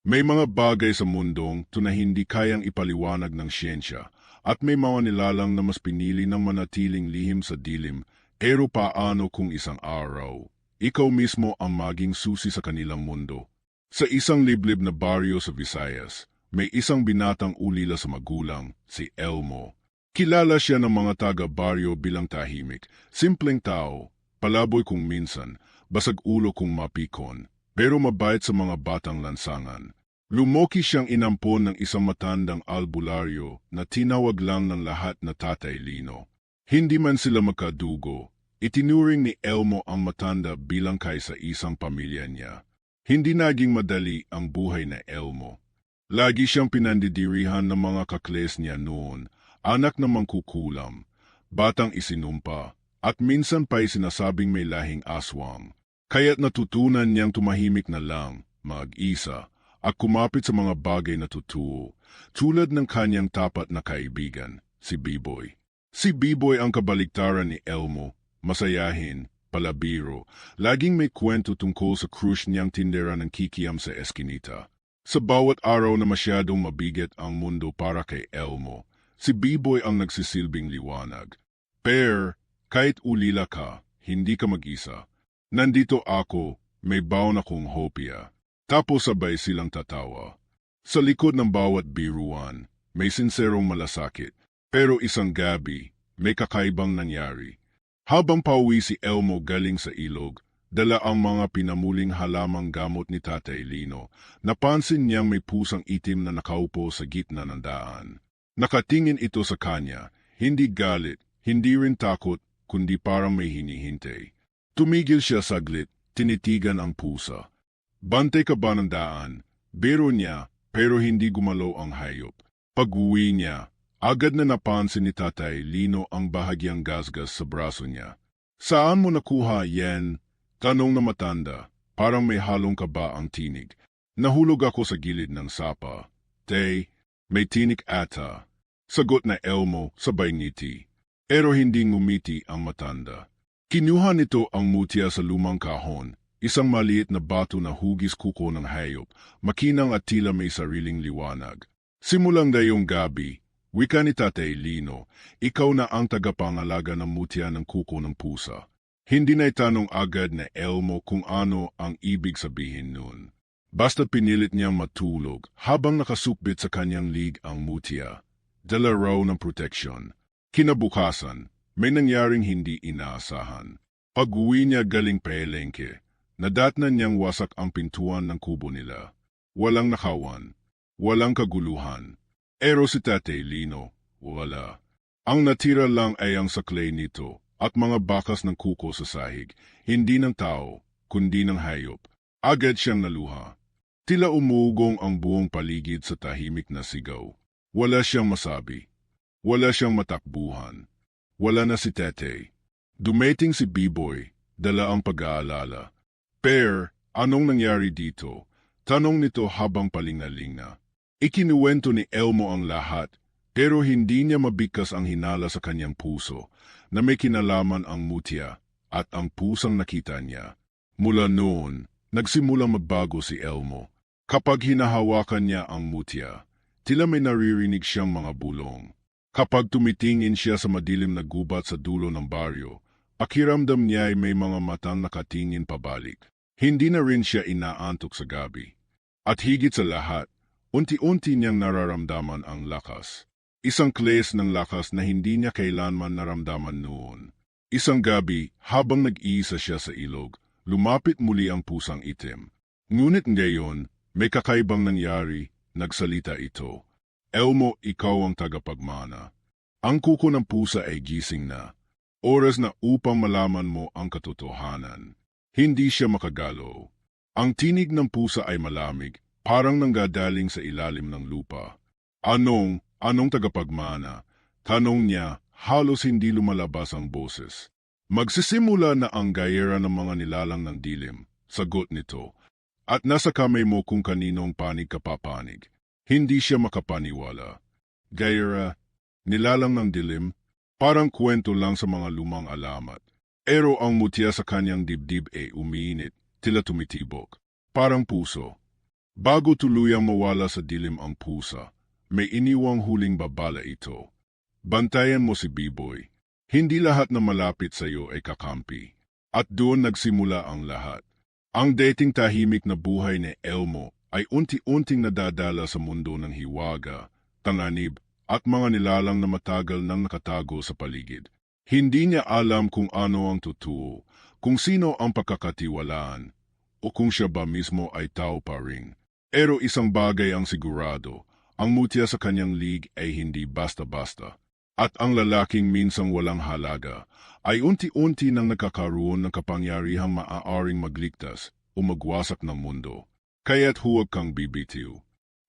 May mga bagay sa mundong na hindi kayang ipaliwanag ng siyensya at may mga nilalang na mas pinili ng manatiling lihim sa dilim. Pero paano kung isang araw, ikaw mismo ang maging susi sa kanilang mundo? Sa isang liblib na baryo sa Visayas, may isang binatang ulila sa magulang, si Elmo. Kilala siya ng mga taga-baryo bilang tahimik, simpleng tao, palaboy kung minsan, basag ulo kung mapikon, pero mabait sa mga batang lansangan. Lumoki siyang inampon ng isang matandang albularyo na tinawag lang ng lahat na Tatay Lino. Hindi man sila magkadugo, itinuring ni Elmo ang matanda bilang kaysa isang pamilya niya. Hindi naging madali ang buhay na Elmo. Lagi siyang pinandidirihan ng mga kakles niya noon, anak na mangkukulam, batang isinumpa, at minsan pa'y sinasabing may lahing aswang. Kaya't natutunan niyang tumahimik na lang, mag-isa, at kumapit sa mga bagay na totoo, tulad ng kanyang tapat na kaibigan, si Biboy. Si Biboy ang kabaliktaran ni Elmo, masayahin, palabiro, laging may kwento tungkol sa crush niyang tindera ng kikiam sa eskinita. Sa bawat araw na masyadong mabigat ang mundo para kay Elmo, si Biboy ang nagsisilbing liwanag. Per, kahit ulila ka, hindi ka mag-isa. Nandito ako, may baon akong hopya. Tapos sabay silang tatawa. Sa likod ng bawat biruan, may sinserong malasakit. Pero isang gabi, may kakaibang nangyari. Habang pauwi si Elmo galing sa ilog, dala ang mga pinamuling halamang gamot ni Tatay Lino, napansin niyang may pusang itim na nakaupo sa gitna ng daan. Nakatingin ito sa kanya, hindi galit, hindi rin takot, kundi parang may hinihintay. Tumigil siya saglit, tinitigan ang pusa. Bantay ka ba ng daan? Biro niya, pero hindi gumalaw ang hayop. Pag-uwi niya, agad na napansin ni Tatay Lino ang bahagyang gasgas sa braso niya. Saan mo nakuha yan? Tanong na matanda, parang may halong kaba ang tinig. Nahulog ako sa gilid ng sapa. Tay, may tinik ata. Sagot na Elmo sabay ngiti. Pero hindi ngumiti ang matanda. Kinuha nito ang mutya sa lumang kahon. Isang maliit na bato na hugis kuko ng hayop, makinang at tila may sariling liwanag. Simulang dayong gabi, wika ni Tatay Lino, ikaw na ang tagapangalaga ng mutya ng kuko ng pusa. Hindi na itanong agad na Elmo kung ano ang ibig sabihin nun. Basta pinilit niyang matulog habang nakasukbit sa kanyang lig ang mutya. Dala raw ng proteksyon. Kinabukasan, may nangyaring hindi inaasahan. Pag-uwi niya galing palengke, nadatnan niyang wasak ang pintuan ng kubo nila. Walang nakawan, walang kaguluhan. Pero si Tatay Lino, wala. Ang natira lang ay ang saklay nito at mga bakas ng kuko sa sahig, hindi ng tao, kundi ng hayop. Agad siyang naluha. Tila umugong ang buong paligid sa tahimik na sigaw. Wala siyang masabi. Wala siyang matakbuhan. Wala na si Tetey. Dumating si Biboy, dala ang pag-aalala. Per, anong nangyari dito? Tanong nito habang palingalinga. Ikinuwento ni Elmo ang lahat, pero hindi niya mabigkas ang hinala sa kanyang puso na may kinalaman ang mutya at ang pusang nakita niya. Mula noon, nagsimulang magbago si Elmo. Kapag hinahawakan niya ang mutya, tila may naririnig siyang mga bulong. Kapag tumitingin siya sa madilim na gubat sa dulo ng baryo, pakiramdam niya ay may mga matang nakatingin pabalik. Hindi na rin siya inaantok sa gabi. At higit sa lahat, unti-unti niyang nararamdaman ang lakas. Isang kles ng lakas na hindi niya kailanman naramdaman noon. Isang gabi, habang nag-iisa siya sa ilog, lumapit muli ang pusang itim. Ngunit ngayon, may kakaibang nangyari, nagsalita ito. Elmo, ikaw ang tagapagmana. Ang kuko ng pusa ay gising na. Oras na upang malaman mo ang katotohanan. Hindi siya makagalaw. Ang tinig ng pusa ay malamig, parang nanggagaling sa ilalim ng lupa. Anong tagapagmana? Tanong niya, halos hindi lumalabas ang boses. Magsisimula na ang gayera ng mga nilalang ng dilim, sagot nito. At nasa kamay mo kung kaninong panig ka papanig. Hindi siya makapaniwala. Gayera, nilalang ng dilim, parang kwento lang sa mga lumang alamat. Pero ang mutya sa kanyang dibdib ay umiinit, tila tumitibok. Parang puso. Bago tuluyang mawala sa dilim ang pusa, may iniwang huling babala ito. Bantayan mo si B-Boy. Hindi lahat na malapit sa iyo ay kakampi. At doon nagsimula ang lahat. Ang dating tahimik na buhay ni Elmo ay unti-unting nadadala sa mundo ng hiwaga, tanganib, at mga nilalang na matagal nang nakatago sa paligid. Hindi niya alam kung ano ang totoo, kung sino ang pagkakatiwalaan, o kung siya ba mismo ay tao pa rin. Pero isang bagay ang sigurado, ang mutya sa kanyang league ay hindi basta-basta. At ang lalaking minsang walang halaga ay unti-unti nang nakakaroon ng kapangyarihang maaaring magligtas o magwasak ng mundo. Kaya't huwag kang bibitiw.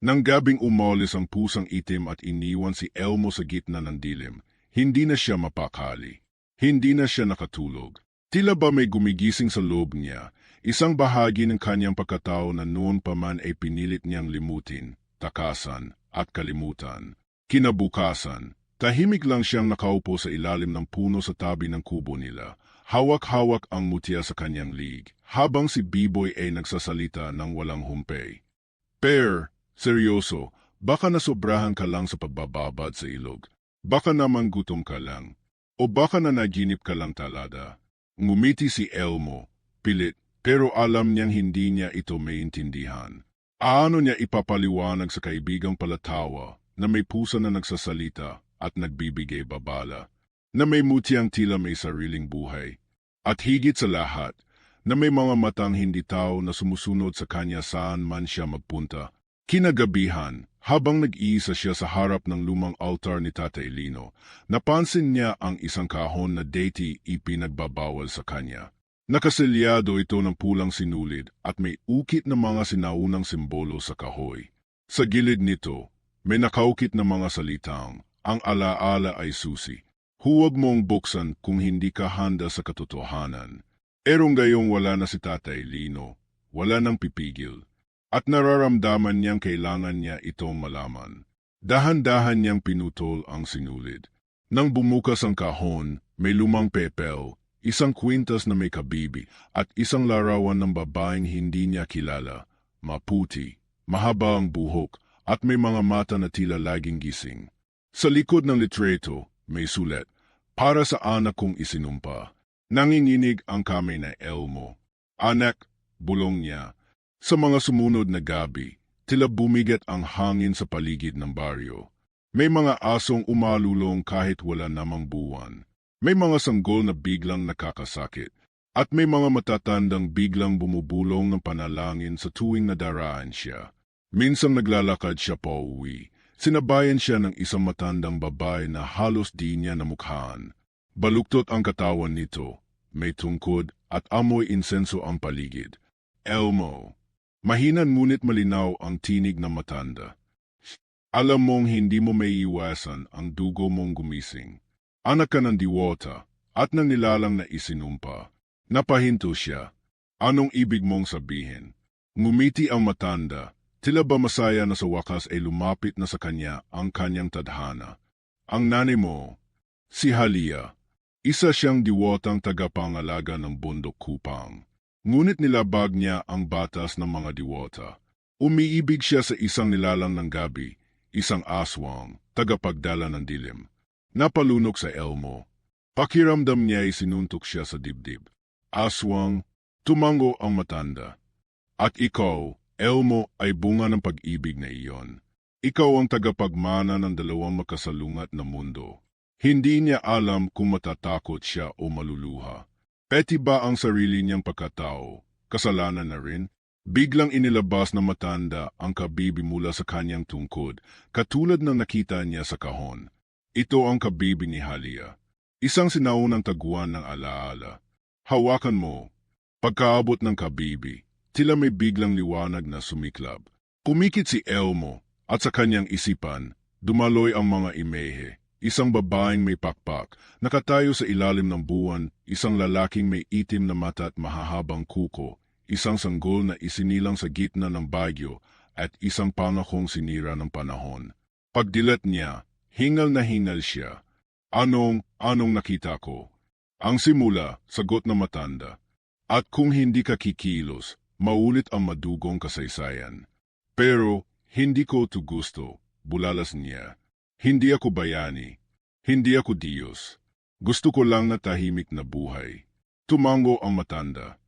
Nang gabing umalis ang pusang itim at iniwan si Elmo sa gitna ng dilim, hindi na siya mapakali. Hindi na siya nakatulog. Tila ba may gumigising sa loob niya, isang bahagi ng kanyang pagkatao na noon pa man ay pinilit niyang limutin, takasan, at kalimutan. Kinabukasan, tahimik lang siyang nakaupo sa ilalim ng puno sa tabi ng kubo nila. Hawak-hawak ang mutya sa kanyang league, habang si B-Boy ay nagsasalita ng walang humpay. Per, seryoso, baka nasobrahan ka lang sa pagbababad sa ilog. Baka naman gutom ka lang. O baka nanaginip ka lang talada. Ngumiti si Elmo, pilit, pero alam niyang hindi niya ito maintindihan. Aano niya ipapaliwanag sa kaibigang palatawa na may pusa na nagsasalita at nagbibigay babala, na may mutyang tila may sariling buhay, at higit sa lahat, na may mga matang hindi tao na sumusunod sa kanya saan man siya magpunta. Kinagabihan, habang nag-iisa siya sa harap ng lumang altar ni Tatay Lino, napansin niya ang isang kahon na deity ipinagbabawal sa kanya. Nakaselyado ito ng pulang sinulid at may ukit na mga sinaunang simbolo sa kahoy. Sa gilid nito, may nakaukit na mga salitang, ang alaala ay susi. Huwag mong buksan kung hindi ka handa sa katotohanan. Erong gayong wala na si Tatay Lino, wala nang pipigil. At nararamdaman niyang kailangan niya itong malaman. Dahan-dahan niyang pinutol ang sinulid. Nang bumukas ang kahon, may lumang pepel, isang kwintas na may kabibi, at isang larawan ng babaeng hindi niya kilala, maputi, mahaba ang buhok, at may mga mata na tila laging gising. Sa likod ng litreto, may sulat, para sa anak kong isinumpa. Nanginginig ang kamay na Elmo. Anak, bulong niya. Sa mga sumunod na gabi, tila bumigat ang hangin sa paligid ng baryo. May mga asong umalulong kahit wala namang buwan. May mga sanggol na biglang nakakasakit. At may mga matatandang biglang bumubulong ng panalangin sa tuwing nadaraan siya. Minsang naglalakad siya pauwi. Sinabayan siya ng isang matandang babae na halos di niya namukhaan. Baluktot ang katawan nito, may tungkod at amoy insenso ang paligid. Elmo. Mahinan ngunit malinaw ang tinig ng matanda. Alam mong hindi mo may iwasan ang dugo mong gumising. Anak ka ng diwata at ng nilalang na isinumpa. Napahinto siya. Anong ibig mong sabihin? Ngumiti ang matanda. Tila ba masaya na sa wakas ay lumapit na sa kanya ang kanyang tadhana. Ang nanay mo, si Halia, isa siyang diwatang tagapangalaga ng bundok Kupang. Ngunit nilabag niya ang batas ng mga diwata. Umiibig siya sa isang nilalang ng gabi, isang aswang, tagapagdala ng dilim. Napalunok sa Elmo. Pakiramdam niya ay sinuntok siya sa dibdib. Aswang, tumango ang matanda. At ikaw, Elmo, ay bunga ng pag-ibig na iyon. Ikaw ang tagapagmana ng dalawang makasalungat na mundo. Hindi niya alam kung matatakot siya o maluluha. Peti ba ang sarili niyang pagkatao? Kasalanan na rin? Biglang inilabas ng matanda ang kabibi mula sa kanyang tungkod, katulad ng nakita niya sa kahon. Ito ang kabibi ni Halia. Isang sinaunang taguan ng alaala. Hawakan mo. Pagkaabot ng kabibi, tila may biglang liwanag na sumiklab. Kumikit si Elmo at sa kanyang isipan, dumaloy ang mga imehe. Isang babaeng may pakpak, nakatayo sa ilalim ng buwan, isang lalaking may itim na mata at mahahabang kuko, isang sanggol na isinilang sa gitna ng bagyo, at isang pangakong sinira ng panahon. Pagdilat niya, hingal na hingal siya. Anong nakita ko? Ang simula, sagot na matanda. At kung hindi ka kikilos, maulit ang madugong kasaysayan. Pero, hindi ko to gusto, bulalas niya. Hindi ako bayani. Hindi ako Diyos. Gusto ko lang na tahimik na buhay. Tumango ang matanda.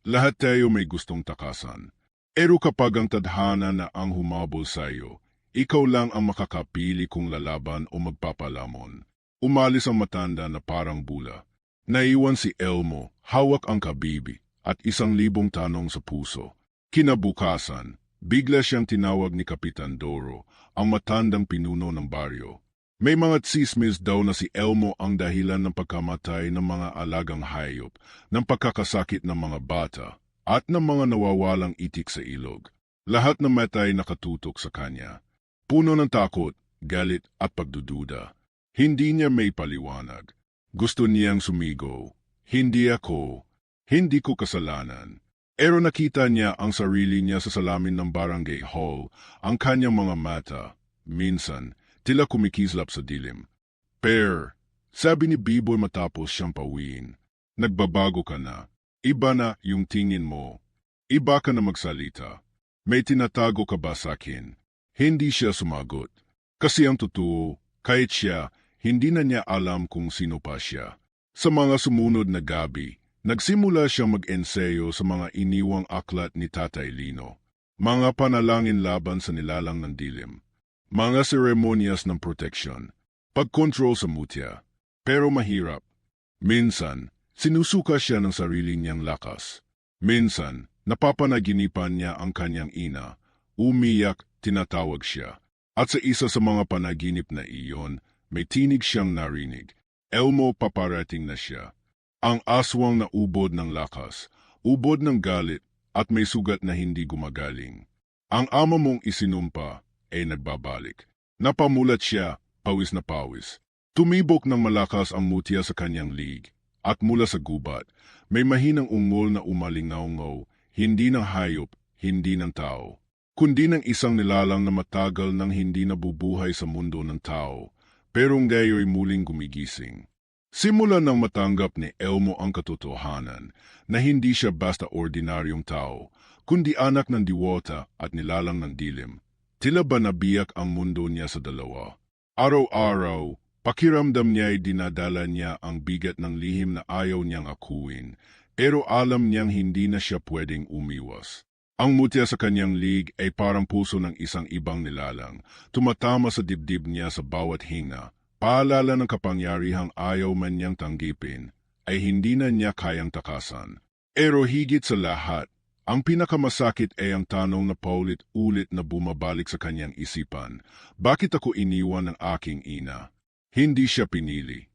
Lahat tayo may gustong takasan. Pero kapag ang tadhana na ang humabol sa iyo, ikaw lang ang makakapili kung lalaban o magpapalamon. Umalis ang matanda na parang bula. Naiwan si Elmo, hawak ang kabibi, at 1,000 tanong sa puso. Kinabukasan, bigla siyang tinawag ni Kapitan Doro, ang matandang pinuno ng baryo. May mga tsismis daw na si Elmo ang dahilan ng pagkamatay ng mga alagang hayop, ng pagkakasakit ng mga bata, at ng mga nawawalang itik sa ilog. Lahat ng matay nakatutok sa kanya. Puno ng takot, galit at pagdududa. Hindi niya may paliwanag. Gusto niyang sumigaw. Hindi ako. Hindi ko kasalanan. Pero nakita niya ang sarili niya sa salamin ng barangay hall, ang kanyang mga mata. Minsan, tila kumikislap sa dilim. Per, sabi ni Biboy matapos siyang pauwiin. Nagbabago ka na. Iba na yung tingin mo. Iba ka na magsalita. May tinatago ka ba sa akin? Hindi siya sumagot. Kasi ang totoo, kahit siya, hindi na niya alam kung sino pa siya. Sa mga sumunod na gabi, nagsimula siyang mag-ensayo sa mga iniwang aklat ni Tatay Lino. Mga panalangin laban sa nilalang ng dilim. Mga seremonyas ng proteksyon, pag-control sa mutya, pero mahirap. Minsan, sinusuka siya ng sarili niyang lakas. Minsan, napapanaginipan niya ang kanyang ina, umiyak, tinatawag siya. At sa isa sa mga panaginip na iyon, may tinig siyang narinig. Elmo, paparating na siya. Ang aswang na ubod ng lakas, ubod ng galit, at may sugat na hindi gumagaling. Ang ama mong isinumpa ay nagbabalik. Napamulat siya, pawis na pawis. Tumibok ng malakas ang mutya sa kanyang lig, at mula sa gubat, may mahinang ungol na umalingaw-ngaw, hindi ng hayop, hindi ng tao, kundi ng isang nilalang na matagal nang hindi nabubuhay sa mundo ng tao, pero ngayo'y muling gumigising. Simula nang matanggap ni Elmo ang katotohanan na hindi siya basta ordinaryong tao, kundi anak ng diwata at nilalang ng dilim. Tila ba nabiyak ang mundo niya sa dalawa? Araw-araw, pakiramdam niya'y dinadala niya ang bigat ng lihim na ayaw niyang akuin, pero alam niyang hindi na siya pwedeng umiwas. Ang mutya sa kanyang lig ay parang puso ng isang ibang nilalang, tumatama sa dibdib niya sa bawat hinga, paalala ng kapangyarihang ayaw man niyang tanggipin, ay hindi na niya kayang takasan. Pero higit sa lahat, ang pinakamasakit ay ang tanong na paulit-ulit na bumabalik sa kanyang isipan. Bakit ako iniwan ng aking ina? Hindi siya pinili.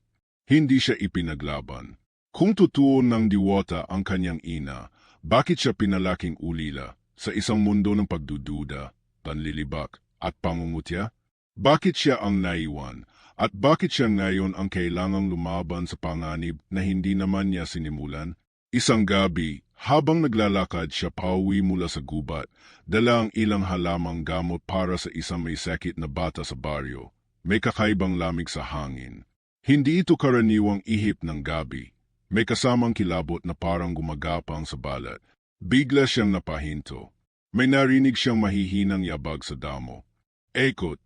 Hindi siya ipinaglaban. Kung totoo ng diwata ang kanyang ina, bakit siya pinalaking ulila sa isang mundo ng pagdududa, panlilibak at pangungutya? Bakit siya ang naiwan? At bakit siya ngayon ang kailangang lumaban sa panganib na hindi naman niya sinimulan? Isang gabi, habang naglalakad siya pauwi mula sa gubat, dala ang ilang halamang gamot para sa isang may sakit na bata sa baryo. May kakaibang lamig sa hangin. Hindi ito karaniwang ihip ng gabi. May kasamang kilabot na parang gumagapang sa balat. Bigla siyang napahinto. May narinig siyang mahihinang yabag sa damo. Ekot.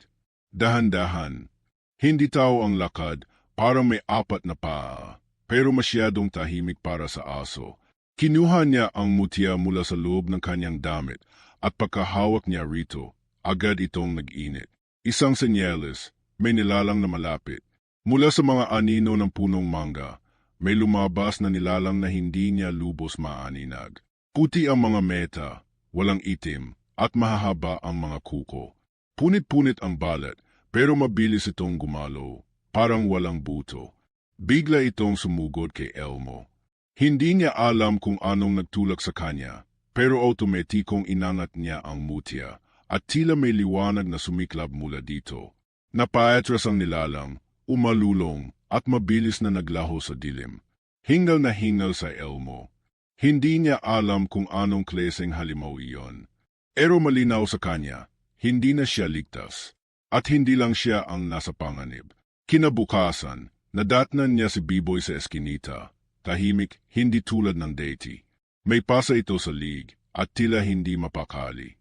Dahan-dahan. Hindi tao ang lakad, parang may 4 na paa, pero masyadong tahimik para sa aso. Kinuha niya ang mutya mula sa loob ng kanyang damit at pagkahawak niya rito, agad itong nag-init. Isang senyales, may nilalang na malapit. Mula sa mga anino ng punong mangga, may lumabas na nilalang na hindi niya lubos maaninag. Puti ang mga meta, walang itim, at mahahaba ang mga kuko. Punit-punit ang balat, pero mabilis itong gumalaw, parang walang buto. Bigla itong sumugod kay Elmo. Hindi niya alam kung anong nagtulak sa kanya, pero automatikong inangat niya ang mutya at tila may liwanag na sumiklab mula dito. Napaatras ang nilalang, umalulong at mabilis na naglaho sa dilim. Hingal na hingal sa Elmo. Hindi niya alam kung anong klaseng halimaw iyon. Pero malinaw sa kanya, hindi na siya ligtas. At hindi lang siya ang nasa panganib. Kinabukasan, nadatnan niya si Biboy sa eskinita. Tahimik, hindi tulad ng deity. May pasa ito sa lig at tila hindi mapakali.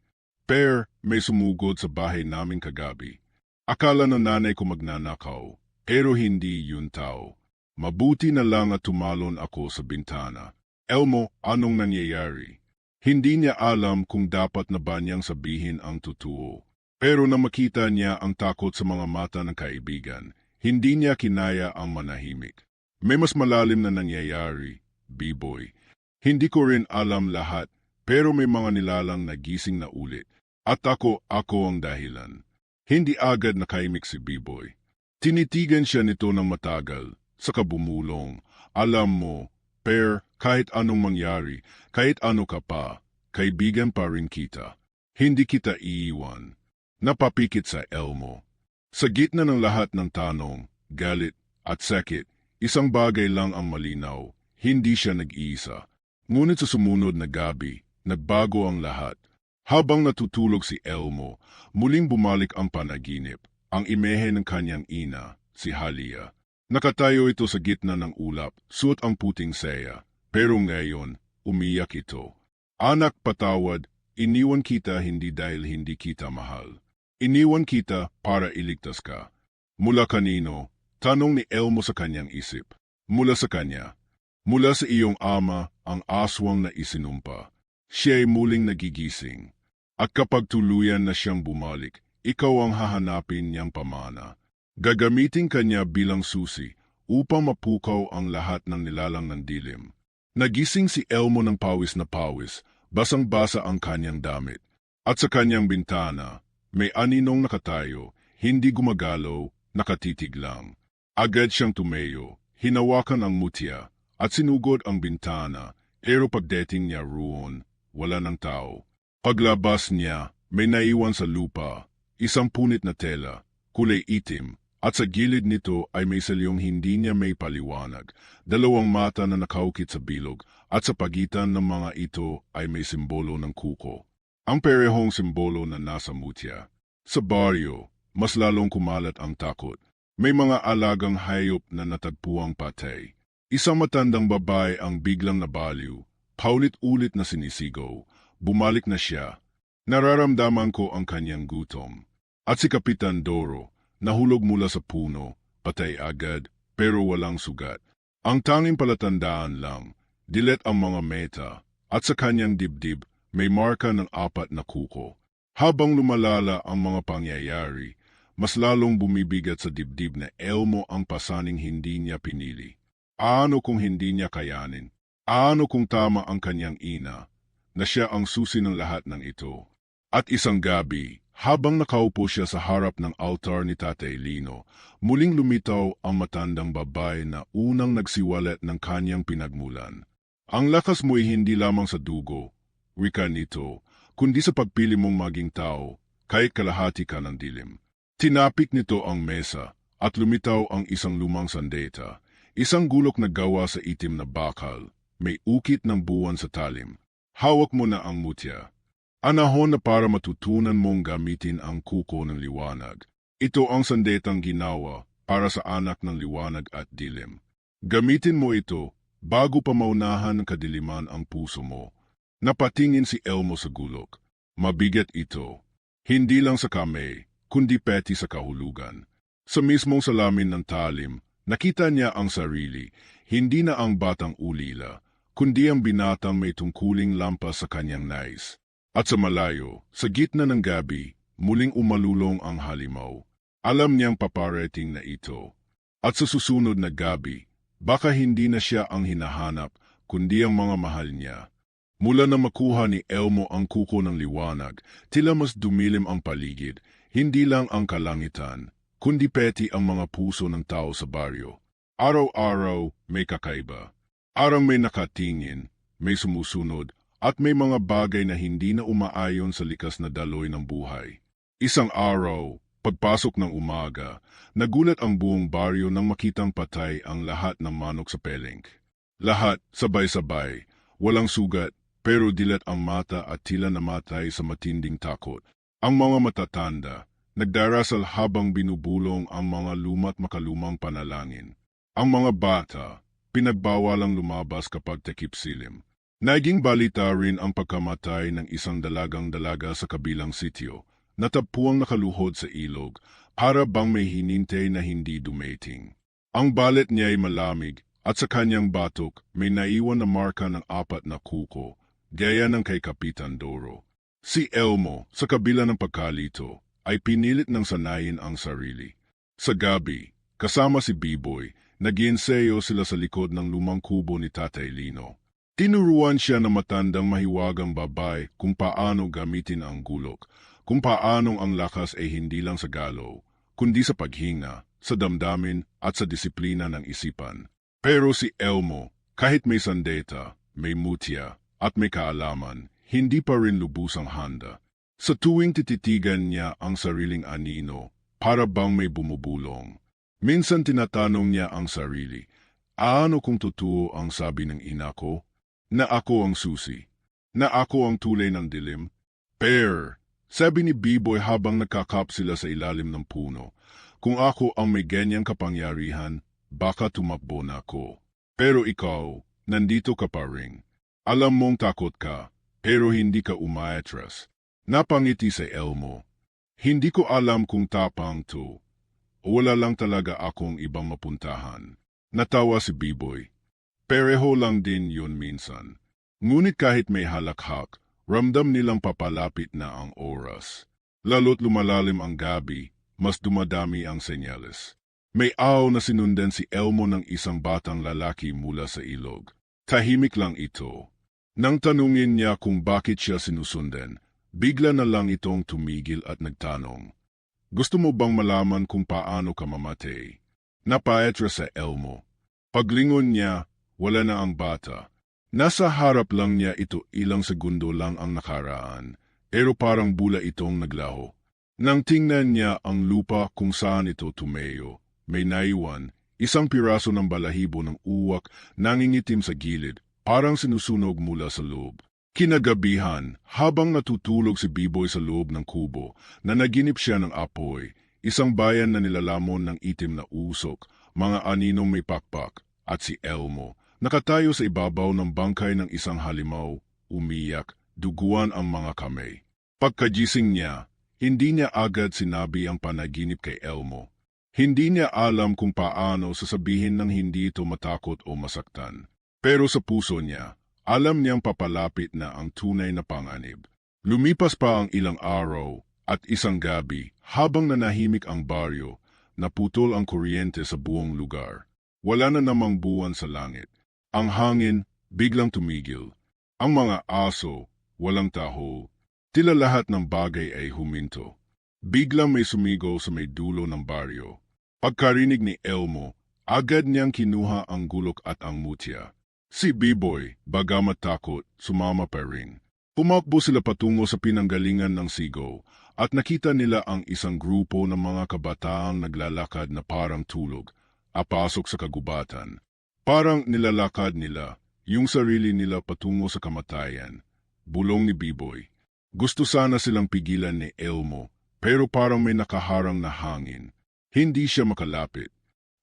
Per, may sumugod sa bahay namin kagabi. Akala ng nanay ko magnanakaw, pero hindi yun tao. Mabuti na lang at tumalon ako sa bintana. Elmo, anong nangyayari? Hindi niya alam kung dapat na ba niyang sabihin ang totoo. Pero na makita niya ang takot sa mga mata ng kaibigan, hindi niya kinaya ang manahimik. May mas malalim na nangyayari, B-boy. Hindi ko rin alam lahat, pero may mga nilalang nagising na ulit. At ako ang dahilan. Hindi agad nakaimik si B-boy. Tinitigan siya nito ng matagal, saka bumulong. Alam mo, Per, kahit anong mangyari, kahit ano ka pa, kaibigan pa rin kita. Hindi kita iiwan. Napapikit sa Elmo. Sa gitna ng lahat ng tanong, galit at sakit, isang bagay lang ang malinaw. Hindi siya nag-iisa. Ngunit sa sumunod na gabi, nagbago ang lahat. Habang natutulog si Elmo, muling bumalik ang panaginip, ang imehe ng kanyang ina, si Halia. Nakatayo ito sa gitna ng ulap, suot ang puting saya, pero ngayon, umiyak ito. Anak, patawad, iniwan kita hindi dahil hindi kita mahal. Iniwan kita para iligtas ka. Mula kanino? Tanong ni Elmo sa kanyang isip. Mula sa kanya. Mula sa iyong ama, ang aswang na isinumpa. Siya'y muling nagigising. At kapag tuluyan na siyang bumalik, ikaw ang hahanapin niyang pamana. Gagamitin kanya bilang susi upang mapukaw ang lahat ng nilalang ng dilim. Nagising si Elmo ng pawis na pawis, basang-basa ang kanyang damit. At sa kanyang bintana, may aninong nakatayo, hindi gumagalaw, nakatitig lang. Agad siyang tumayo, hinawakan ang mutya, at sinugod ang bintana, pero pagdating niya roon, wala ng tao. Paglabas niya, may naiwan sa lupa, isang punit na tela, kulay itim, at sa gilid nito ay may salyong hindi niya may paliwanag, dalawang mata na nakaukit sa bilog, at sa pagitan ng mga ito ay may simbolo ng kuko. Ang perehong simbolo na nasa mutya. Sa baryo, mas lalong kumalat ang takot. May mga alagang hayop na natagpuang patay. Isang matandang babae ang biglang nabaliw, paulit-ulit na sinisigaw. Bumalik na siya. Nararamdaman ko ang kanyang gutom. At si Kapitan Doro, nahulog mula sa puno, patay agad, pero walang sugat. Ang tanging palatandaan lang, dilet ang mga meta, at sa kanyang dibdib, may marka ng 4 na kuko. Habang lumalala ang mga pangyayari, mas lalong bumibigat sa dibdib na Elmo ang pasaning hindi niya pinili. Ano kung hindi niya kayanin? Ano kung tama ang kanyang ina? Na siya ang susi ng lahat ng ito. At isang gabi, habang nakaupo siya sa harap ng altar ni Tatay Lino, muling lumitaw ang matandang babae na unang nagsiwalat ng kanyang pinagmulan. Ang lakas mo'y hindi lamang sa dugo, wika nito, kundi sa pagpili mong maging tao, kahit kalahati ka ng dilim. Tinapik nito ang mesa, at lumitaw ang isang lumang sandeta, isang gulok na gawa sa itim na bakal, may ukit ng buwan sa talim. Hawak mo na ang mutya. Anahon na para matutunan mong gamitin ang kuko ng liwanag. Ito ang sandetang ginawa para sa anak ng liwanag at dilim. Gamitin mo ito bago pa maunahan ng kadiliman ang puso mo. Napatingin si Elmo sa gulok. Mabigat ito. Hindi lang sa kamay, kundi peti sa kahulugan. Sa mismong salamin ng talim, nakita niya ang sarili, hindi na ang batang ulila, kundi ang binatang may tungkuling lampas sa kanyang nais. At sa malayo, sa gitna ng gabi, muling umalulong ang halimaw. Alam niyang paparating na ito. At sa susunod na gabi, baka hindi na siya ang hinahanap, kundi ang mga mahal niya. Mula na makuha ni Elmo ang kuko ng liwanag, tila mas dumilim ang paligid, hindi lang ang kalangitan, kundi peti ang mga puso ng tao sa baryo. Araw-araw may kakaiba. Arang may nakatingin, may sumusunod, at may mga bagay na hindi na umaayon sa likas na daloy ng buhay. Isang araw, pagpasok ng umaga, nagulat ang buong baryo nang makitang patay ang lahat ng manok sa peleng. Lahat, sabay-sabay, walang sugat, pero dilat ang mata at tila namatay sa matinding takot. Ang mga matatanda, nagdarasal habang binubulong ang mga luma't makalumang panalangin. Ang mga bata, pinagbawalang lumabas kapag takip silim. Naging balita rin ang pagkamatay ng isang dalagang dalaga sa kabilang sitio, natagpuang nakaluhod sa ilog, para bang may hinintay na hindi dumating. Ang balet niya ay malamig, at sa kanyang batok may naiwan na marka ng 4 na kuko, gaya ng kay Kapitan Doro. Si Elmo, sa kabila ng pagkalito, ay pinilit ng sanayin ang sarili. Sa gabi, kasama si B-Boy, nag-iensayo sila sa likod ng lumang kubo ni Tatay Lino. Tinuruan siya ng matandang mahiwagang babae kung paano gamitin ang gulok, kung paanong ang lakas ay hindi lang sa galaw, kundi sa paghinga, sa damdamin at sa disiplina ng isipan. Pero si Elmo, kahit may sandeta, may mutya, at may kaalaman, hindi pa rin lubusang handa. Sa tuwing tititigan niya ang sariling anino, para bang may bumubulong. Minsan tinatanong niya ang sarili, ano kung totoo ang sabi ng ina ko? Na ako ang susi, na ako ang tulay ng dilim? Sabi ni B-Boy habang nakakap sila sa ilalim ng puno, kung ako ang may ganyang kapangyarihan, baka tumakbo na ako. Pero ikaw, nandito ka pa rin. Alam mong takot ka, pero hindi ka umaatras. Napangiti si Elmo. Hindi ko alam kung tapang to. Wala lang talaga akong ibang mapuntahan. Natawa si B-Boy. Pareho lang din yun minsan. Ngunit kahit may halakhak, ramdam nilang papalapit na ang oras. Lalo't lumalalim ang gabi, mas dumadami ang senyales. May aw na sinundan si Elmo ng isang batang lalaki mula sa ilog. Tahimik lang ito. Nang tanungin niya kung bakit siya sinusundan, bigla na lang itong tumigil at nagtanong, "Gusto mo bang malaman kung paano ka mamatay?" Napaatras sa Elmo. Paglingon niya, wala na ang bata. Nasa harap lang niya ito, ilang segundo lang ang nakaraan, pero parang bula itong naglaho. Nang tingnan niya ang lupa kung saan ito tumayo, may naiwan, isang piraso ng balahibo ng uwak nangingitim sa gilid, parang sinusunog mula sa loob. Kinagabihan, habang natutulog si B-Boy sa loob ng kubo, nanaginip siya ng apoy, isang bayan na nilalamon ng itim na usok, mga aninong may pakpak, at si Elmo, nakatayo sa ibabaw ng bangkay ng isang halimaw, umiyak, duguan ang mga kamay. Pagkagising niya, hindi niya agad sinabi ang panaginip kay Elmo. Hindi niya alam kung paano sasabihin ng hindi ito matakot o masaktan. Pero sa puso niya, alam niyang papalapit na ang tunay na panganib. Lumipas pa ang ilang araw at isang gabi habang nanahimik ang baryo, naputol ang kuryente sa buong lugar. Wala na namang buwan sa langit. Ang hangin biglang tumigil. Ang mga aso, walang taho. Tila lahat ng bagay ay huminto. Biglang may sumigaw sa may dulo ng baryo. Pagkarinig ni Elmo, agad niyang kinuha ang gulok at ang mutya. Si B-Boy, bagamat takot, sumama pa rin. Pumakbo sila patungo sa pinanggalingan ng sigaw at nakita nila ang isang grupo ng mga kabataang naglalakad na parang tulog, apasok sa kagubatan. Parang nilalakad nila yung sarili nila patungo sa kamatayan. Bulong ni B-Boy. Gusto sana silang pigilan ni Elmo, pero parang may nakaharang na hangin. Hindi siya makalapit.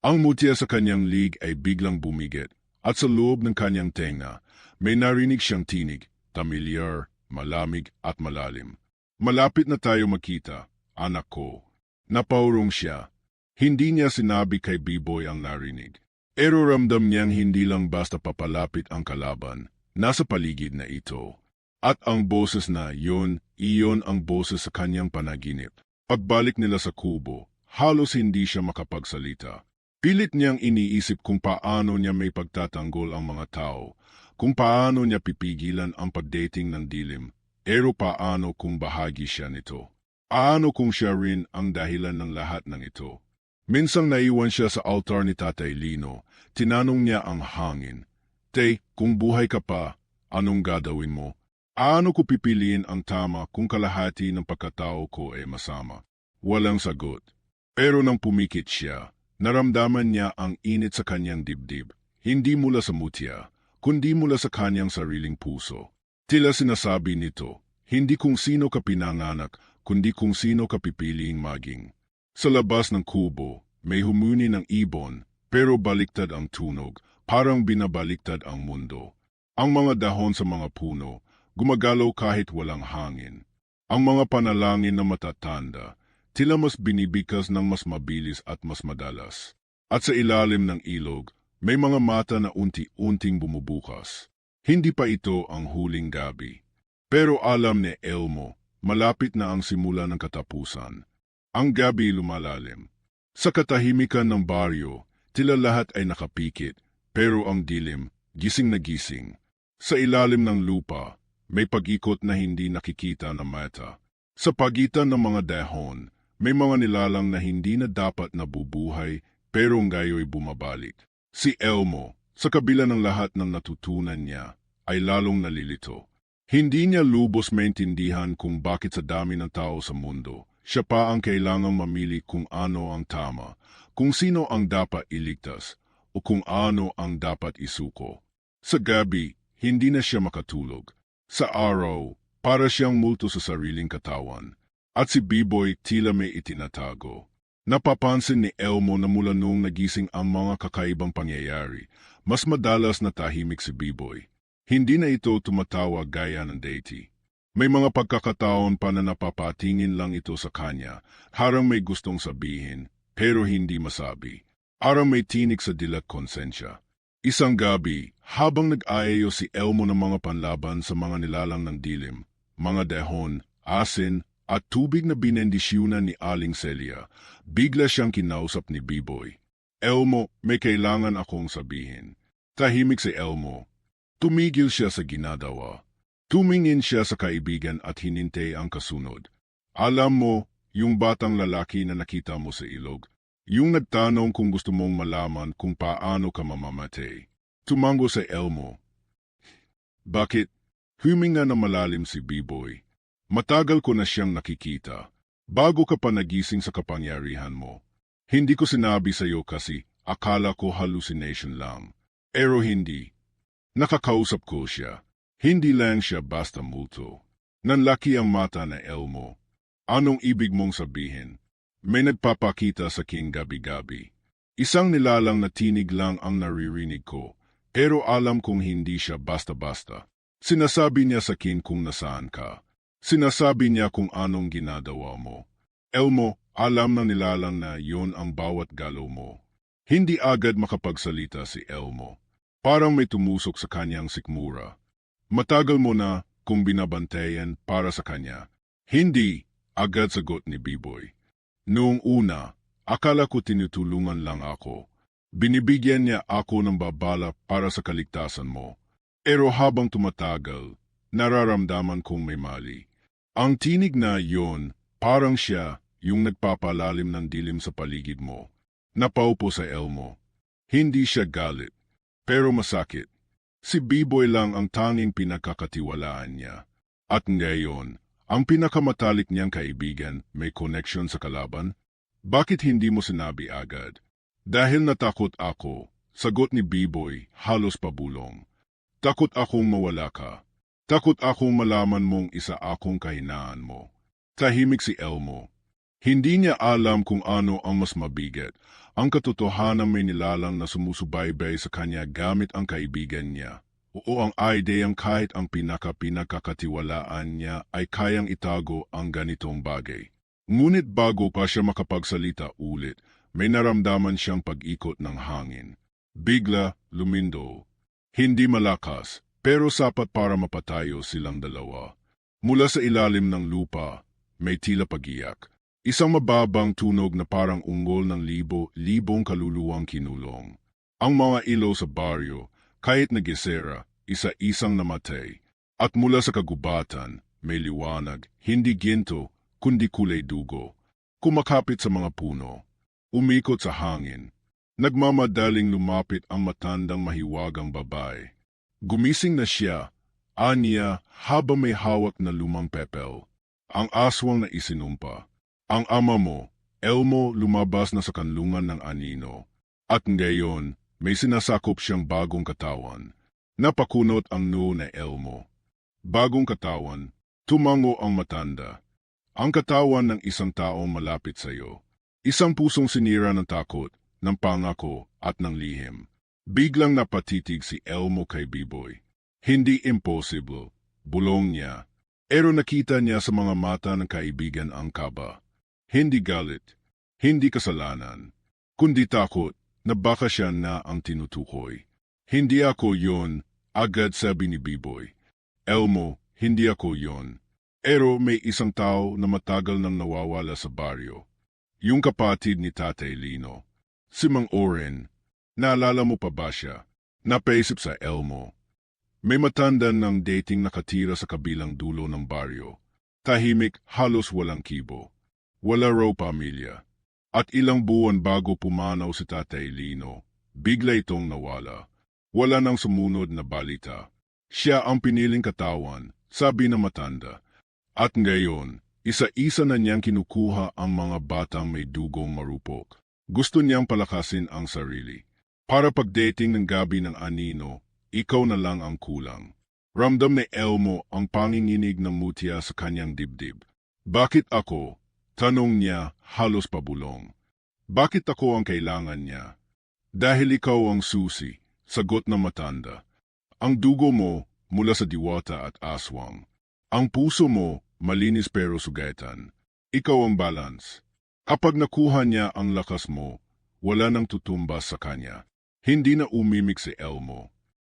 Ang mutya sa kanyang lig ay biglang bumigit, at sa loob ng kanyang tenga, may narinig siyang tinig, tamilyar, malamig at malalim. Malapit na tayo makita, anak ko. Napaurong siya. Hindi niya sinabi kay B-Boy ang narinig. Pero ramdam niyang hindi lang basta papalapit ang kalaban, nasa paligid na ito. At ang boses na iyon ang boses sa kanyang panaginip. Pagbalik nila sa kubo, halos hindi siya makapagsalita. Pilit niyang iniisip kung paano niya may pagtatanggol ang mga tao, kung paano niya pipigilan ang pagdating ng dilim, pero paano kung bahagi siya nito. Paano kung siya rin ang dahilan ng lahat ng ito. Minsang naiwan siya sa altar ni Tatay Lino, tinanong niya ang hangin, "Tay, kung buhay ka pa, anong gagawin mo? Ano ko pipiliin ang tama kung kalahati ng pagkatao ko ay masama?" Walang sagot. Pero nang pumikit siya, naramdaman niya ang init sa kanyang dibdib, hindi mula sa mutya, kundi mula sa kanyang sariling puso. Tila sinasabi nito, hindi kung sino ka pinanganak, kundi kung sino ka pipiliing maging. Sa labas ng kubo, may humuni ng ibon, pero baliktad ang tunog, parang binabaliktad ang mundo. Ang mga dahon sa mga puno, gumagalaw kahit walang hangin. Ang mga panalangin na matatanda, tila mas binibigkas ng mas mabilis at mas madalas. At sa ilalim ng ilog, may mga mata na unti-unting bumubukas. Hindi pa ito ang huling gabi. Pero alam ni Elmo, malapit na ang simula ng katapusan. Ang gabi lumalalim. Sa katahimikan ng baryo, tila lahat ay nakapikit, pero ang dilim, gising na gising. Sa ilalim ng lupa, may pag-ikot na hindi nakikita na mata. Sa pagitan ng mga dahon, may mga nilalang na hindi na dapat nabubuhay pero ngayoy bumabalik. Si Elmo, sa kabila ng lahat ng natutunan niya, ay lalong nalilito. Hindi niya lubos maintindihan kung bakit sa dami ng tao sa mundo, siya pa ang kailangang mamili kung ano ang tama, kung sino ang dapat iligtas, o kung ano ang dapat isuko. Sa gabi, hindi na siya makatulog. Sa araw, para siyang multo sa sariling katawan. At si B-Boy tila may itinatago. Napapansin ni Elmo na mula noong nagising ang mga kakaibang pangyayari, mas madalas na tahimik si B-Boy. Hindi na ito tumatawa gaya ng dati. May mga pagkakataon pa na napapatingin lang ito sa kanya, harang may gustong sabihin, pero hindi masabi. Arang may tinik sa dilat konsensya. Isang gabi, habang nag-aayayo si Elmo ng mga panlaban sa mga nilalang ng dilim, mga dahon, asin, at tubig na binendisyunan ni Aling Celia, bigla siyang kinausap ni B-Boy. Elmo, may kailangan akong sabihin. Tahimik si Elmo. Tumigil siya sa ginagawa. Tumingin siya sa kaibigan at hinintay ang kasunod. Alam mo, yung batang lalaki na nakita mo sa ilog, yung nagtanong kung gusto mong malaman kung paano ka mamamatay. Tumango sa Elmo. Bakit? Huminga na malalim si B-Boy. Matagal ko na siyang nakikita. Bago ka pa nagising sa kapangyarihan mo. Hindi ko sinabi sa iyo kasi akala ko hallucination lang. Pero hindi. Nakakausap ko siya. Hindi lang siya basta multo. Nanlaki ang mata na Elmo. Anong ibig mong sabihin? May nagpapakita sa king gabi-gabi. Isang nilalang na tinig lang ang naririnig ko, pero alam kong hindi siya basta-basta. Sinasabi niya sa king kung nasaan ka. Sinasabi niya kung anong ginagawa mo. Elmo, alam ng nilalang na yon ang bawat galaw mo. Hindi agad makapagsalita si Elmo. Parang may tumusok sa kanyang sikmura. Matagal mo na kung binabantayan para sa kanya. Hindi, agad sagot ni B-Boy. Noong una, akala ko tinutulungan lang ako. Binibigyan niya ako ng babala para sa kaligtasan mo. Pero habang tumatagal, nararamdaman kong may mali. Ang tinig na yon, parang siya, yung nagpapalalim ng dilim sa paligid mo. Napaupo sa Elmo. Hindi siya galit, pero masakit. Si B-Boy lang ang tanging pinagkakatiwalaan niya. At ngayon, ang pinakamatalik niyang kaibigan may connection sa kalaban? Bakit hindi mo sinabi agad? Dahil natakot ako, sagot ni B-Boy, halos pabulong. Takot akong mawala ka. Takot akong malaman mong isa akong kahinaan mo. Tahimik si Elmo. Hindi niya alam kung ano ang mas mabigat, ang katotohanan may nilalang na sumusubaybay sa kanya gamit ang kaibigan niya. Oo ang ideyang kahit ang pinakakatiwalaan niya ay kayang itago ang ganitong bagay. Ngunit bago pa siya makapagsalita ulit, may naramdaman siyang pag-ikot ng hangin. Bigla, lumindo. Hindi malakas, pero sapat para mapatayo silang dalawa. Mula sa ilalim ng lupa, may tila pag-iyak. Isang mababang tunog na parang ungol ng libo-libong kaluluwang kinulong. Ang mga ilaw sa baryo, kahit nagisera, isa-isang namatay. At mula sa kagubatan, may liwanag, hindi ginto, kundi kulay dugo. Kumakapit sa mga puno. Umikot sa hangin. Nagmamadaling lumapit ang matandang mahiwagang babae. Gumising na siya, aniya habang may hawak na lumang pepel. Ang aswang na isinumpa. Ang ama mo, Elmo, lumabas na sa kanlungan ng anino. At ngayon, may sinasakop siyang bagong katawan. Napakunot ang noo na Elmo. Bagong katawan, tumango ang matanda. Ang katawan ng isang taong malapit sa iyo. Isang pusong sinira ng takot, ng pangako at ng lihim. Biglang napatitig si Elmo kay B-Boy. Hindi impossible. Bulong niya. Pero nakita niya sa mga mata ng kaibigan ang kaba. Hindi galit. Hindi kasalanan. Kundi takot na baka siya na ang tinutukoy. Hindi ako yon, agad sabi ni Biboy. Elmo, hindi ako yon. Pero may isang tao na matagal nang nawawala sa baryo. Yung kapatid ni Tatay Lino. Si Mang Oren. Naalala mo pa ba siya? Napaisip sa Elmo. May matanda ng dating nakatira sa kabilang dulo ng baryo. Tahimik, halos walang kibo. Wala raw pamilya. At ilang buwan bago pumanaw si Tatay Lino, bigla itong nawala. Wala nang sumunod na balita. Siya ang piniling katawan, sabi ng matanda. At ngayon, isa-isa na niyang kinukuha ang mga batang may dugong marupok. Gusto niyang palakasin ang sarili. Para pagdating ng gabi ng anino, ikaw na lang ang kulang. Ramdam ni Elmo ang panginginig ng mutya sa kanyang dibdib. Bakit ako? Tanong niya, halos pabulong. Bakit ako ang kailangan niya? Dahil ikaw ang susi, sagot ng matanda. Ang dugo mo mula sa diwata at aswang. Ang puso mo, malinis pero sugatan. Ikaw ang balance. Kapag nakuha niya ang lakas mo, wala nang tutumbas sa kanya. Hindi na umimik si Elmo.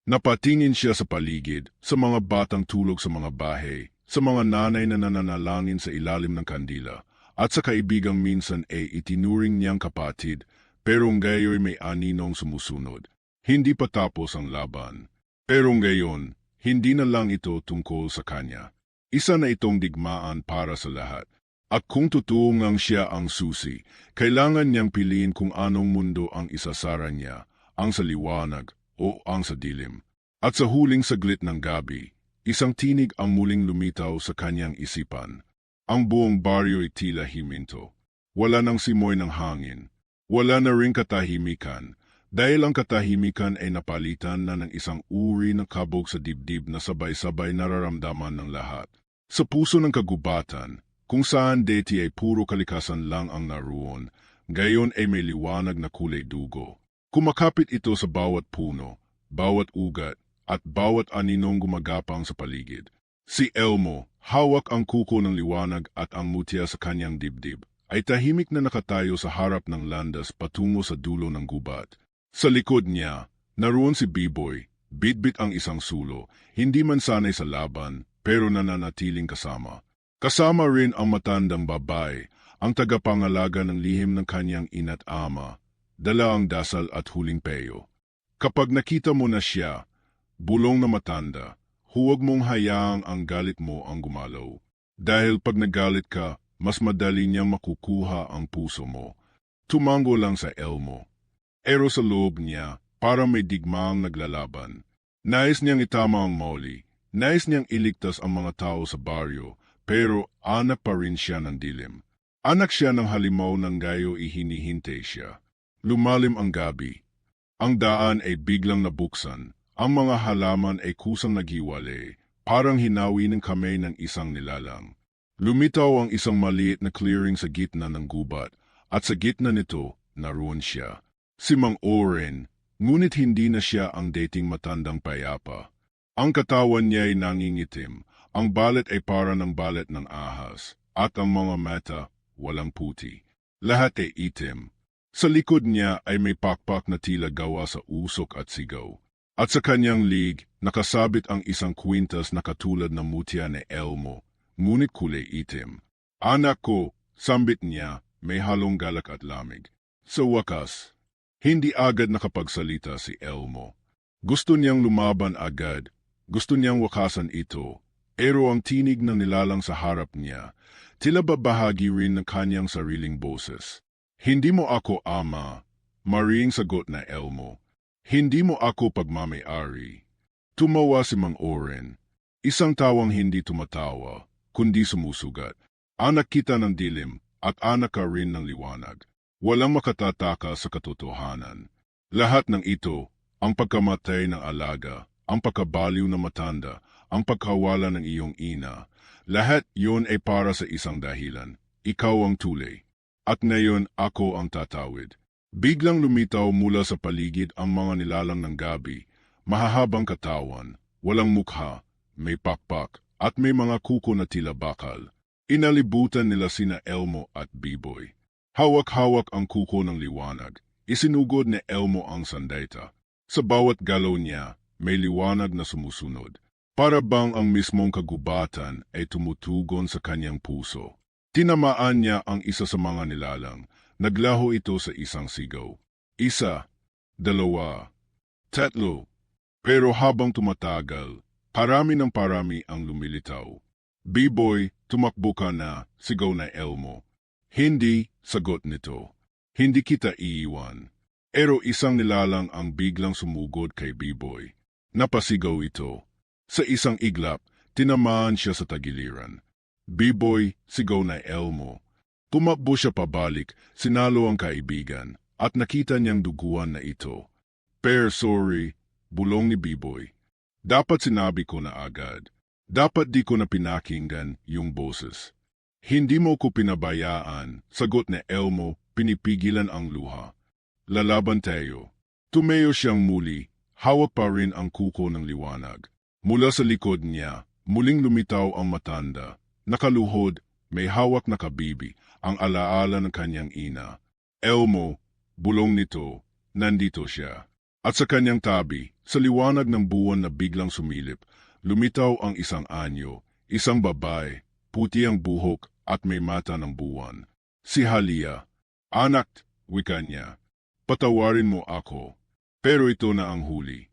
Napatingin siya sa paligid, sa mga batang tulog sa mga bahay, sa mga nanay na nananalangin sa ilalim ng kandila, at sa kaibigang minsan ay itinuring niyang kapatid, pero ngayon may aninong sumusunod. Hindi pa tapos ang laban. Pero ngayon, hindi na lang ito tungkol sa kanya. Isa na itong digmaan para sa lahat. At kung totoo ngang siya ang susi, kailangan niyang piliin kung anong mundo ang isasara niya, ang sa liwanag o ang sa dilim. At sa huling saglit ng gabi, isang tinig ang muling lumitaw sa kanyang isipan. Ang buong baryo'y tila himinto. Wala nang simoy ng hangin. Wala na ring katahimikan, dahil ang katahimikan ay napalitan na ng isang uri ng kabog sa dibdib na sabay-sabay nararamdaman ng lahat. Sa puso ng kagubatan, kung saan dati ay puro kalikasan lang ang naroon, gayon ay may liwanag na kulay dugo. Kumakapit ito sa bawat puno, bawat ugat, at bawat aninong gumagapang sa paligid. Si Elmo, hawak ang kuko ng liwanag at ang mutya sa kanyang dibdib, ay tahimik na nakatayo sa harap ng landas patungo sa dulo ng gubat. Sa likod niya, naroon si Biboy, bitbit ang isang sulo, hindi man sanay sa laban, pero nananatiling kasama. Kasama rin ang matandang babae, ang tagapangalaga ng lihim ng kanyang ina't ama, dala ang dasal at huling peyo. Kapag nakita mo na siya, bulong na matanda, huwag mong hayaang ang galit mo ang gumalaw. Dahil pag nagalit ka, mas madali niyang makukuha ang puso mo. Tumango lang sa Elmo. Pero sa loob niya, para may digmaang naglalaban. Nais niyang itama ang Molly. Nais niyang iligtas ang mga tao sa baryo, pero anak pa rin siya ng dilim. Anak siya ng halimaw ng gayo ihinihintay siya. Lumalim ang gabi. Ang daan ay biglang nabuksan. Ang mga halaman ay kusang naghiwalay, parang hinawi ng kamay ng isang nilalang. Lumitaw ang isang maliit na clearing sa gitna ng gubat, at sa gitna nito, naroon siya. Si Mang Oren, ngunit hindi na siya ang dating matandang payapa. Ang katawan niya ay nangingitim, ang balat ay para ng balat ng ahas, at ang mga mata, walang puti. Lahat ay itim. Sa likod niya ay may pakpak na tila gawa sa usok at sigaw. At sa kanyang lig, nakasabit ang isang kwintas na katulad ng mutya ni Elmo, ngunit kulay itim. Anak ko, sambit niya, may halong galak at lamig. Sa wakas, hindi agad nakapagsalita si Elmo. Gusto niyang lumaban agad, gusto niyang wakasan ito, pero ang tinig na nilalang sa harap niya, tila babahagi rin ng kanyang sariling boses. Hindi mo ako ama, maring sagot na Elmo. Hindi mo ako pagmamay-ari. Tumawa si Mang Oren, isang tawang hindi tumatawa, kundi sumusugat. Anak kita ng dilim at anak ka rin ng liwanag. Walang makatataka sa katotohanan. Lahat ng ito, ang pagkamatay ng alaga, ang pagkabaliw ng matanda, ang pagkawala ng iyong ina, lahat yon ay para sa isang dahilan. Ikaw ang tulay. At ngayon ako ang tatawid. Biglang lumitaw mula sa paligid ang mga nilalang ng gabi, mahahabang katawan, walang mukha, may pakpak, at may mga kuko na tila bakal. Inalibutan nila sina Elmo at B-Boy. Hawak-hawak ang kuko ng liwanag. Isinugod ni Elmo ang sandata. Sa bawat galaw niya, may liwanag na sumusunod. Para bang ang mismong kagubatan ay tumutugon sa kanyang puso. Tinamaan niya ang isa sa mga nilalang. Naglaho ito sa isang sigaw. Isa, dalawa, tatlo. Pero habang tumatagal, parami ng parami ang lumilitaw. B-Boy, tumakbo ka na, sigaw na Elmo. Hindi, sagot nito. Hindi kita iiwan. Pero isang nilalang ang biglang sumugod kay B-Boy. Napasigaw ito. Sa isang iglap, tinamaan siya sa tagiliran. B-Boy, sigaw na Elmo. Tumakbo siya pabalik, sinalo ang kaibigan, at nakita niyang duguan na ito. Sorry, bulong ni B-Boy. Dapat sinabi ko na agad. Dapat di ko na pinakinggan yung boses. Hindi mo ko pinabayaan, sagot ni Elmo, pinipigilan ang luha. Lalaban tayo. Tumayo siyang muli, hawak pa rin ang kuko ng liwanag. Mula sa likod niya, muling lumitaw ang matanda. Nakaluhod, may hawak na kabibi, ang alaala ng kanyang ina. Elmo, bulong nito, nandito siya. At sa kanyang tabi, sa liwanag ng buwan na biglang sumilip, lumitaw ang isang anyo, isang babae, puti ang buhok at may mata ng buwan. Si Halia. Anak, wika niya. Patawarin mo ako. Pero ito na ang huli.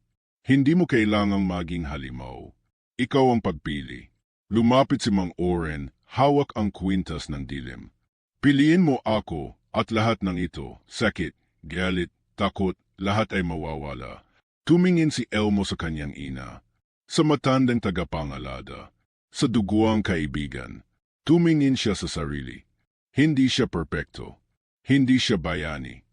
Hindi mo kailangang maging halimaw. Ikaw ang pagpili. Lumapit si Mang Oren, hawak ang kwintas ng dilim. Piliin mo ako at lahat ng ito, sakit, galit, takot, lahat ay mawawala. Tumingin si Elmo sa kanyang ina. Sa matandang tagapangalada, sa duguang kaibigan, tumingin siya sa sarili. Hindi siya perpekto, hindi siya bayani,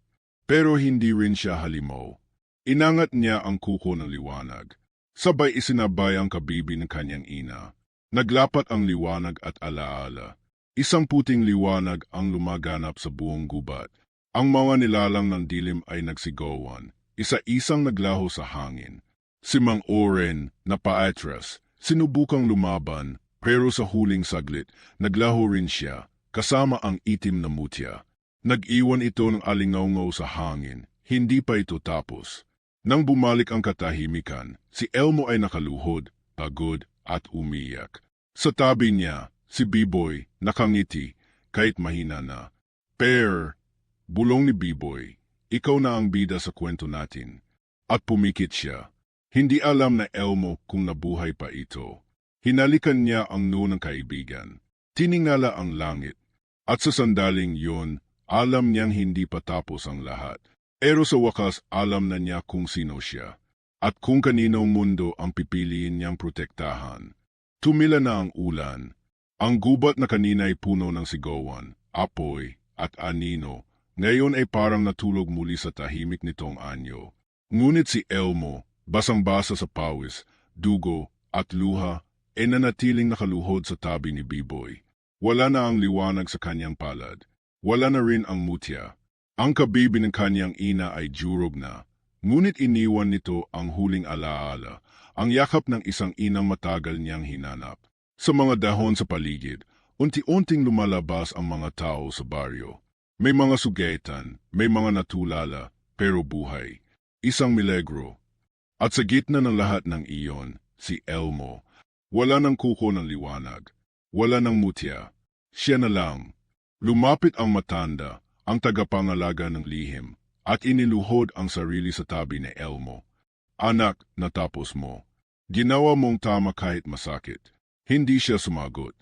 pero hindi rin siya halimaw. Inangat niya ang kuko ng liwanag. Sabay isinabay ang kabibi ng kanyang ina. Naglapat ang liwanag at alaala. Isang puting liwanag ang lumaganap sa buong gubat. Ang mga nilalang ng dilim ay nagsigawan, isa-isang naglaho sa hangin. Si Mang Oren, na paatras, sinubukang lumaban, pero sa huling saglit, naglaho rin siya, kasama ang itim na mutya. Nag-iwan ito ng alingaungaw sa hangin, hindi pa ito tapos. Nang bumalik ang katahimikan, si Elmo ay nakaluhod, pagod at umiyak. Sa tabi niya, si B-Boy, nakangiti, kahit mahina na. Bulong ni B-Boy, ikaw na ang bida sa kwento natin. At pumikit siya. Hindi alam na Elmo kung nabuhay pa ito. Hinalikan niya ang noo ng kaibigan. Tiningala ang langit. At sa sandaling yun, alam niyang hindi pa tapos ang lahat. Pero sa wakas, alam na niya kung sino siya. At kung kaninong mundo ang pipiliin niyang protektahan. Tumila na ang ulan. Ang gubat na kanina ay puno ng sigawan, apoy, at anino. Ngayon ay parang natulog muli sa tahimik nitong anyo. Ngunit si Elmo, basang-basa sa pawis, dugo, at luha, ay nanatiling nakaluhod sa tabi ni B-Boy. Wala na ang liwanag sa kanyang palad. Wala na rin ang mutya. Ang kabibi ng kanyang ina ay jurog na. Ngunit iniwan nito ang huling alaala, ang yakap ng isang inang matagal niyang hinanap. Sa mga dahon sa paligid, unti-unting lumalabas ang mga tao sa baryo. May mga sugatan, may mga natulala, pero buhay. Isang milagro. At sa gitna ng lahat ng iyon, si Elmo. Wala ng kuko ng liwanag. Wala ng mutya. Siya na lang. Lumapit ang matanda, ang tagapangalaga ng lihim, at iniluhod ang sarili sa tabi ni Elmo. Anak, natapos mo. Ginawa mong tama kahit masakit. Hindi siya sumagot.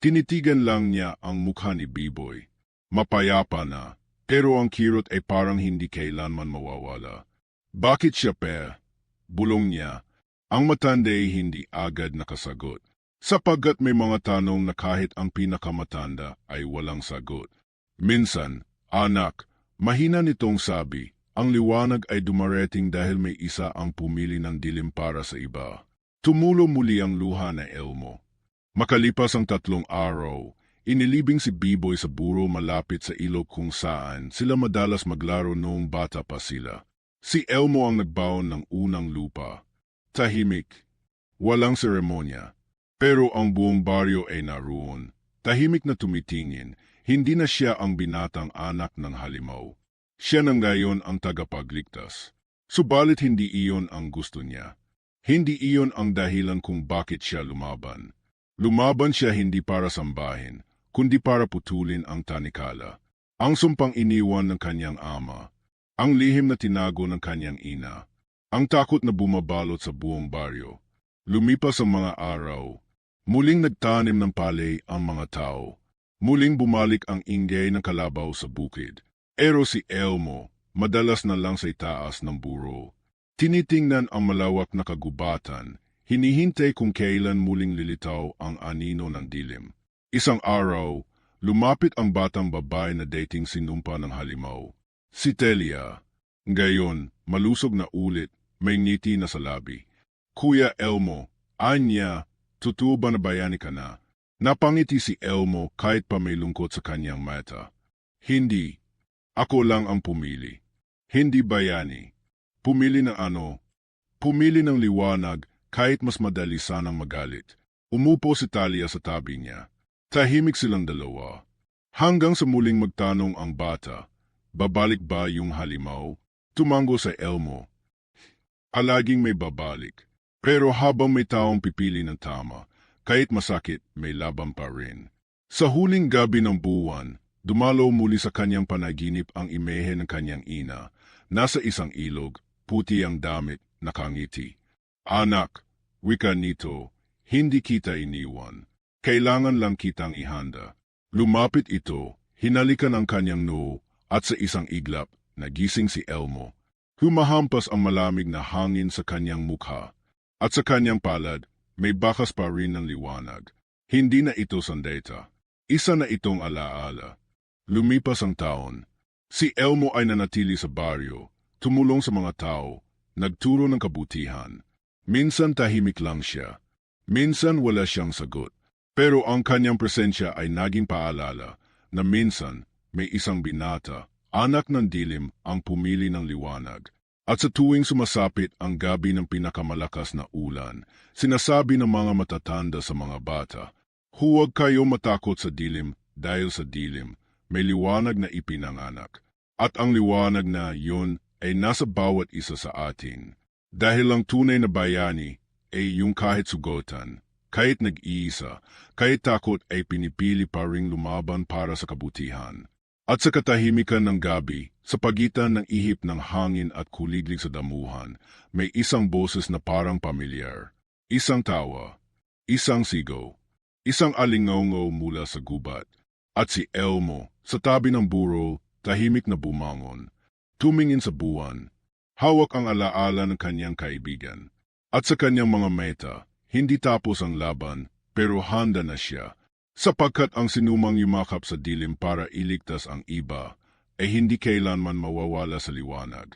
Tinitigan lang niya ang mukha ni B-Boy. Mapayapa na, pero ang kirot ay parang hindi kailanman mawawala. Bakit siya bulong niya. Ang matanda ay hindi agad nakasagot. Sapagkat may mga tanong na kahit ang pinakamatanda ay walang sagot. Minsan, anak, mahina nitong sabi, ang liwanag ay dumarating dahil may isa ang pumili ng dilim para sa iba. Tumulo muli ang luha na Elmo. Makalipas ang 3 araw, inilibing si B-Boy sa buro malapit sa ilog kung saan sila madalas maglaro noong bata pa sila. Si Elmo ang nagbaon ng unang lupa. Tahimik. walang seremonya. Pero ang buong baryo ay naroon, tahimik na tumitingin, hindi na siya ang binatang anak ng halimaw. Siya na ngayon ang tagapagligtas. Subalit hindi iyon ang gusto niya. Hindi iyon ang dahilan kung bakit siya lumaban. Lumaban siya hindi para sambahin, kundi para putulin ang tanikala. Ang sumpang iniwan ng kanyang ama, ang lihim na tinago ng kanyang ina, ang takot na bumabalot sa buong baryo. Lumipas ang mga araw. Muling nagtanim ng palay ang mga tao. Muling bumalik ang ingay ng kalabaw sa bukid. Pero si Elmo, madalas na lang sa itaas ng buro. Tinitingnan ang malawak na kagubatan, hinihintay kung kailan muling lilitaw ang anino ng dilim. Isang araw, lumapit ang batang babae na dating sinumpa ng halimaw. Si Telia. Ngayon, malusog na ulit, may ngiti na sa labi. Kuya Elmo, anya, totoo ba na bayani ka na? Napangiti si Elmo kahit pa may lungkot sa kanyang mata. Hindi. Ako lang ang pumili. Hindi bayani. Pumili ng ano? Pumili ng liwanag kahit mas madali sanang magalit. Umupo si Talia sa tabi niya. Tahimik silang dalawa. Hanggang sa muling magtanong ang bata, babalik ba yung halimaw? Tumango sa Elmo. Alaging may babalik. Pero habang may taong pipili ng tama, kahit masakit, may laban pa rin. Sa huling gabi ng buwan, dumalaw muli sa kanyang panaginip ang imehe ng kanyang ina. Nasa isang ilog, puti ang damit, nakangiti. Anak, wika nito, hindi kita iniwan. Kailangan lang kitang ihanda. Lumapit ito, hinalikan ang kanyang noo, at sa isang iglap, nagising si Elmo. Humahampas ang malamig na hangin sa kanyang mukha. At sa kanyang palad, may bakas pa rin ng liwanag. Hindi na ito sandata. Isa na itong alaala. Lumipas ang taon. Si Elmo ay nanatili sa baryo, tumulong sa mga tao, nagturo ng kabutihan. Minsan tahimik lang siya. Minsan wala siyang sagot. Pero ang kanyang presensya ay naging paalala na minsan may isang binata, anak ng dilim, ang pumili ng liwanag. At sa tuwing sumasapit ang gabi ng pinakamalakas na ulan, sinasabi ng mga matatanda sa mga bata, huwag kayo matakot sa dilim dahil sa dilim may liwanag na ipinanganak. At ang liwanag na yun ay nasa bawat isa sa atin. Dahil ang tunay na bayani ay yung kahit sugutan, kahit nag-iisa, kahit takot ay pinipili pa ring lumaban para sa kabutihan. At sa katahimikan ng gabi, sa pagitan ng ihip ng hangin at kuliglig sa damuhan, may isang boses na parang pamilyar. Isang tawa, isang sigaw, isang alingaungaw mula sa gubat. At si Elmo, sa tabi ng buro, tahimik na bumangon. Tumingin sa buwan, hawak ang alaala ng kanyang kaibigan. At sa kanyang mga meta, hindi tapos ang laban, pero handa na siya. Sapagkat ang sinumang yumakap sa dilim para iligtas ang iba, ay hindi kailanman mawawala sa liwanag.